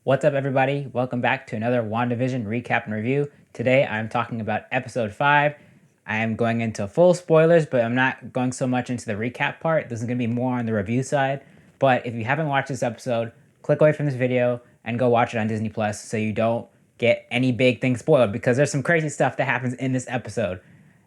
What's up, everybody? Welcome back to another WandaVision recap and review. Today, I'm talking about episode 5. I am going into full spoilers, but I'm not going so much into the recap part. This is going to be more on the review side. But if you haven't watched this episode, click away from this video and go watch it on Disney Plus so you don't get any big things spoiled, because there's some crazy stuff that happens in this episode.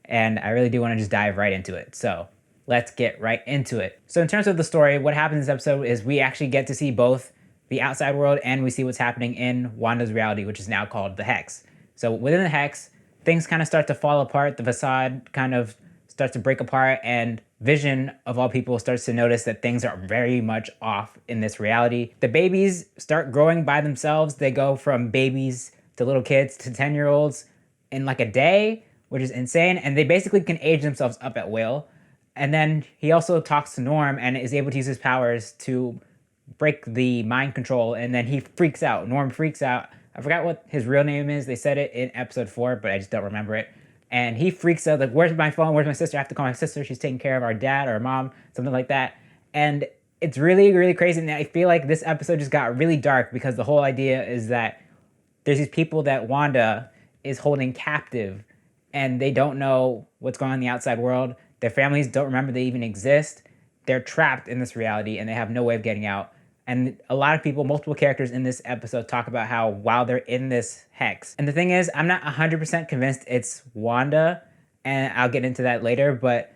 And I really do want to just dive right into it. So let's get right into it. So in terms of the story, what happens in this episode is we actually get to see both the outside world and we see what's happening in Wanda's reality, which is now called the Hex. So within the Hex, things kind of start to fall apart. The facade kind of starts to break apart, and Vision, of all people, starts to notice that things are very much off in this reality. The babies start growing by themselves. They go from babies to little kids to 10-year-olds in like a day, which is insane. And they basically can age themselves up at will. And then he also talks to Norm and is able to use his powers to break the mind control, and then he freaks out. Norm freaks out. I forgot what his real name is. They said it in episode 4, but I just don't remember it. And he freaks out, like, where's my phone? Where's my sister? I have to call my sister. She's taking care of our dad or mom, something like that. And it's really, really crazy. And I feel like this episode just got really dark because the whole idea is that there's these people that Wanda is holding captive, and they don't know what's going on in the outside world. Their families don't remember they even exist. They're trapped in this reality, and they have no way of getting out. And a lot of people, multiple characters in this episode, talk about how while they're in this hex. And the thing is, I'm not 100% convinced it's Wanda, and I'll get into that later. But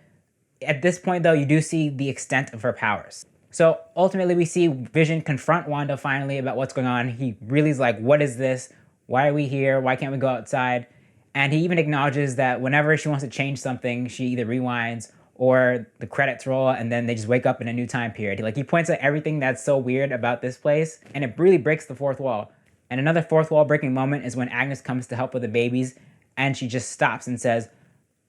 at this point, though, you do see the extent of her powers. So ultimately, we see Vision confront Wanda finally about what's going on. He really is like, what is this? Why are we here? Why can't we go outside? And he even acknowledges that whenever she wants to change something, she either rewinds or the credits roll, and then they just wake up in a new time period. He points out everything that's so weird about this place, and it really breaks the fourth wall. And another fourth wall breaking moment is when Agnes comes to help with the babies, and she just stops and says,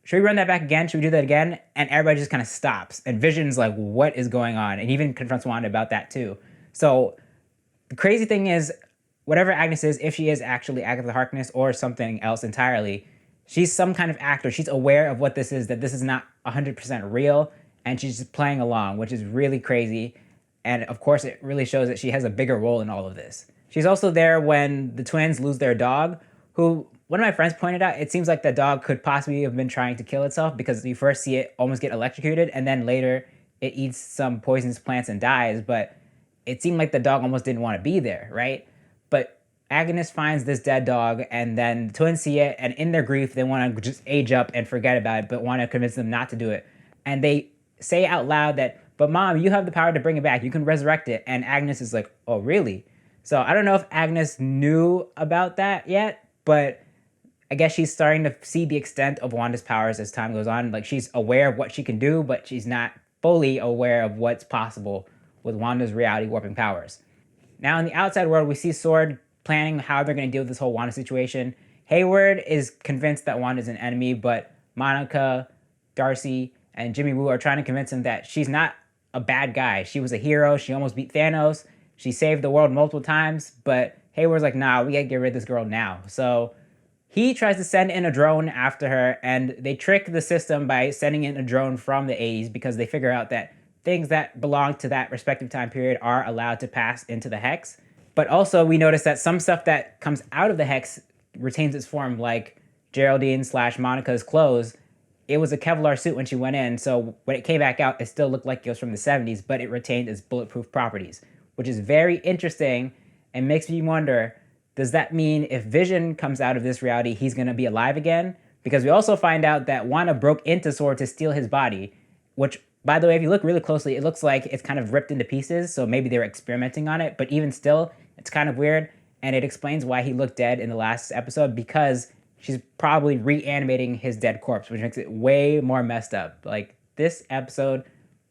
should we run that back again? Should we do that again? And everybody just kind of stops. And Vision's like, what is going on? And he even confronts Wanda about that too. So the crazy thing is, whatever Agnes is, if she is actually Agatha Harkness or something else entirely, she's some kind of actor. She's aware of what this is, that this is not 100% real, and she's just playing along, which is really crazy. And of course, it really shows that she has a bigger role in all of this. She's also there when the twins lose their dog, who one of my friends pointed out, it seems like the dog could possibly have been trying to kill itself, because you first see it almost get electrocuted, and then later it eats some poisonous plants and dies. But it seemed like the dog almost didn't want to be there, right? But Agnes finds this dead dog, and then the twins see it, and in their grief, they want to just age up and forget about it, but want to convince them not to do it. And they say out loud that, but Mom, you have the power to bring it back. You can resurrect it. And Agnes is like, oh, really? So I don't know if Agnes knew about that yet, but I guess she's starting to see the extent of Wanda's powers as time goes on. Like, she's aware of what she can do, but she's not fully aware of what's possible with Wanda's reality warping powers. Now, in the outside world, we see Sword planning how they're going to deal with this whole Wanda situation. Hayward is convinced that Wanda's an enemy, but Monica, Darcy, and Jimmy Woo are trying to convince him that she's not a bad guy. She was a hero. She almost beat Thanos. She saved the world multiple times, but Hayward's like, nah, we got to get rid of this girl now. So he tries to send in a drone after her, and they trick the system by sending in a drone from the 80s, because they figure out that things that belong to that respective time period are allowed to pass into the Hex. But also, we notice that some stuff that comes out of the Hex retains its form, like Geraldine/Monica's clothes. It was a Kevlar suit when she went in, so when it came back out, it still looked like it was from the 70s, but it retained its bulletproof properties, which is very interesting and makes me wonder, does that mean if Vision comes out of this reality, he's going to be alive again? Because we also find out that Wanda broke into Sword to steal his body, which, by the way, if you look really closely, it looks like it's kind of ripped into pieces, so maybe they were experimenting on it, but even still, it's kind of weird, and it explains why he looked dead in the last episode, because she's probably reanimating his dead corpse, which makes it way more messed up. Like, this episode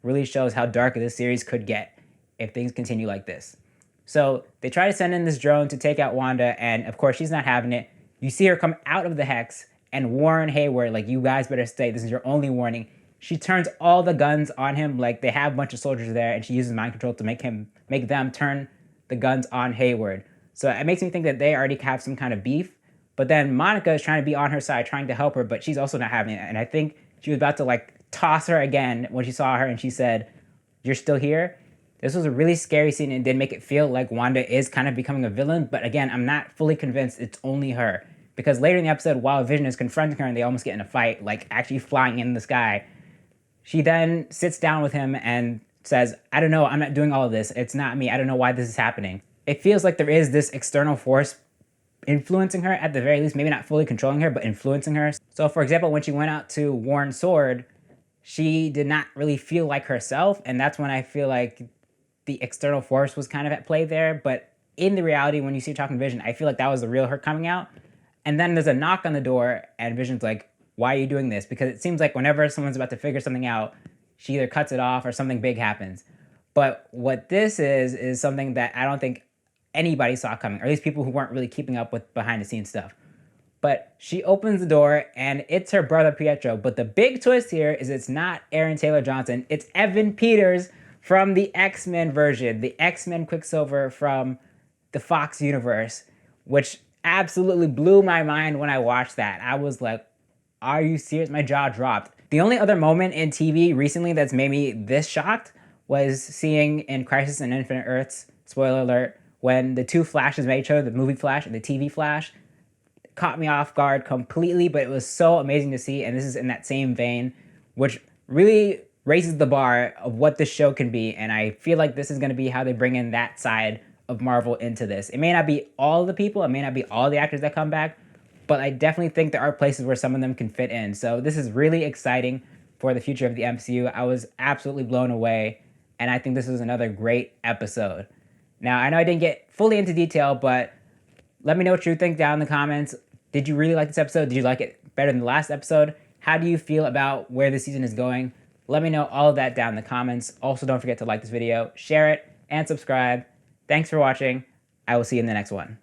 really shows how dark this series could get if things continue like this. So they try to send in this drone to take out Wanda, and of course she's not having it. You see her come out of the Hex and warn Hayward, like, you guys better stay. This is your only warning. She turns all the guns on him, like they have a bunch of soldiers there, and she uses mind control to make them turn the guns on Hayward. So it makes me think that they already have some kind of beef. But then Monica is trying to be on her side, trying to help her, but she's also not having it. And I think she was about to, like, toss her again when she saw her, and she said, you're still here? This was a really scary scene and did make it feel like Wanda is kind of becoming a villain, but again, I'm not fully convinced it's only her. Because later in the episode, while Vision is confronting her and they almost get in a fight, like actually flying in the sky, she then sits down with him and says, I don't know, I'm not doing all of this. It's not me. I don't know why this is happening. It feels like there is this external force influencing her at the very least, maybe not fully controlling her, but influencing her. So for example, when she went out to warn Sword, she did not really feel like herself. And that's when I feel like the external force was kind of at play there. But in the reality, when you see her talking to Vision, I feel like that was the real her coming out. And then there's a knock on the door and Vision's like, why are you doing this? Because it seems like whenever someone's about to figure something out, she either cuts it off or something big happens. But what this is something that I don't think anybody saw coming, or at least people who weren't really keeping up with behind the scenes stuff. But she opens the door and it's her brother Pietro. But the big twist here is it's not Aaron Taylor Johnson. It's Evan Peters from the X-Men version, the X-Men Quicksilver from the Fox universe, which absolutely blew my mind when I watched that. I was like, are you serious? My jaw dropped. The only other moment in TV recently that's made me this shocked was seeing in Crisis on Infinite Earths, spoiler alert, when the two Flashes met each other, the movie Flash and the TV Flash. Caught me off guard completely, but it was so amazing to see, and this is in that same vein, which really raises the bar of what this show can be, and I feel like this is going to be how they bring in that side of Marvel into this. It may not be all the people, it may not be all the actors that come back, but I definitely think there are places where some of them can fit in. So this is really exciting for the future of the MCU. I was absolutely blown away, and I think this was another great episode. Now, I know I didn't get fully into detail, but let me know what you think down in the comments. Did you really like this episode? Did you like it better than the last episode? How do you feel about where the season is going? Let me know all of that down in the comments. Also, don't forget to like this video, share it, and subscribe. Thanks for watching. I will see you in the next one.